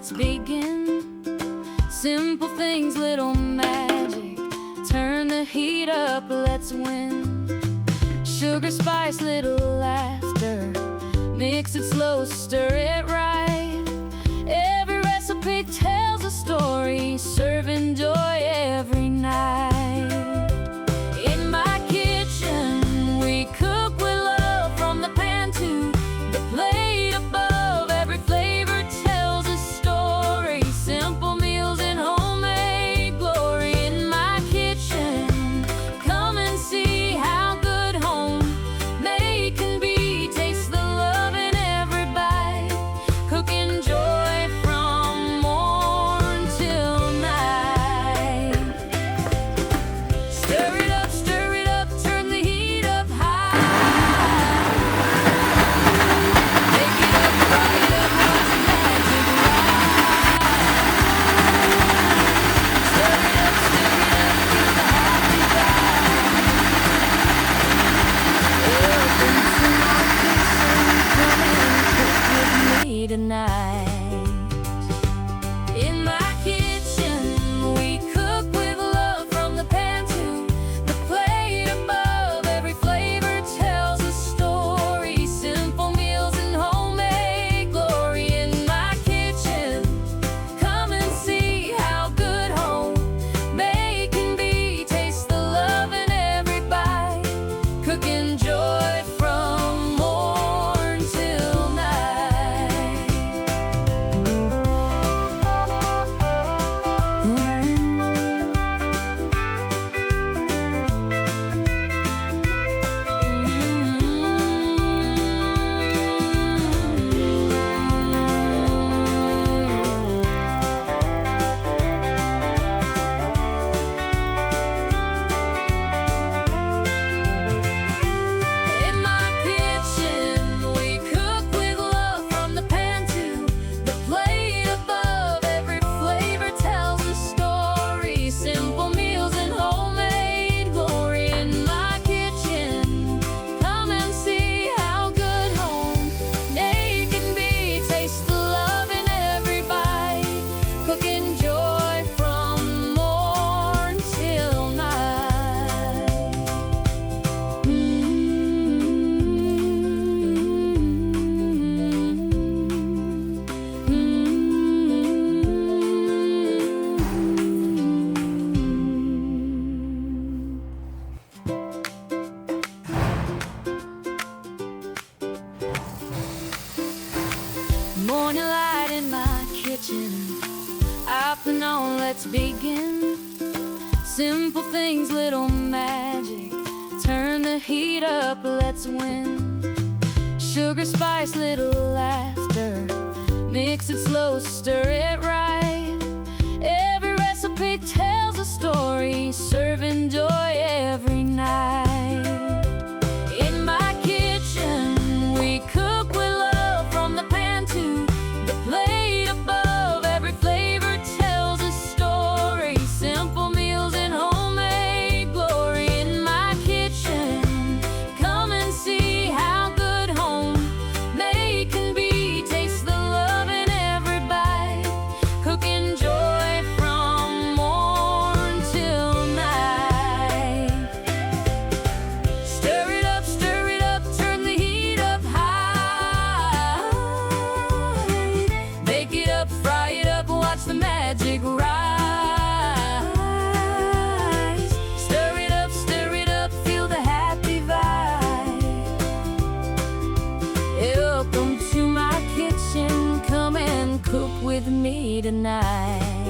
let's begin. Simple things, little magic. Turn the heat up, let's win. Sugar, spice, little laughter. Mix it slow, stir it right. Every recipe tells a story. Serve and joy every night. In my kitchen, we cook with love. From the pan to the plate above, every flavor tells a story. Simple meals in homemade glory. In my kitchen, come and see how good homemade can be. Taste the love in every bite. Cooking joy from morn till night. Stir it up, turn the heat up high. Bake it up, fry it up, watch the magic rise. Stir it up, feel the happy vibe. Welcome to my kitchen, come and cook with me tonight. In my kitchen, we cook with love. From the pan to the plate above, every flavor tells a story. Simple meals in homemade glory. In my kitchen, come and see how good homemade can be. Taste the love in every bite. Cooking joy from morn till night. In my kitchen, we cook with love. From the pan to the plate above, every flavor tells a story. Simple meals in homemade glory. In my kitchen, come and see how good homemade can be. Taste the love in every bite. Cooking joy from morn till night. Morning light in my kitchen. Afternoon, let's begin. Simple things, little magic. Turn the heat up, let's win. Sugar, spice, little laughter. Mix it slow, stir it right. Every recipe tells a story. Serve and joy every night. In my kitchen, we cook with love. From the pan to the plate above, every flavor tells a story. Simple meals in homemade glory. In my kitchen, come and see how good homemade can be. Taste the love in every bite. Cooking joy from morn till night. Stir it up, turn the heat up high. Bake it up, fry it up, watch the magic rise. Stir it up, feel the happy vibe. Welcome to my kitchen, come and cook with me tonight.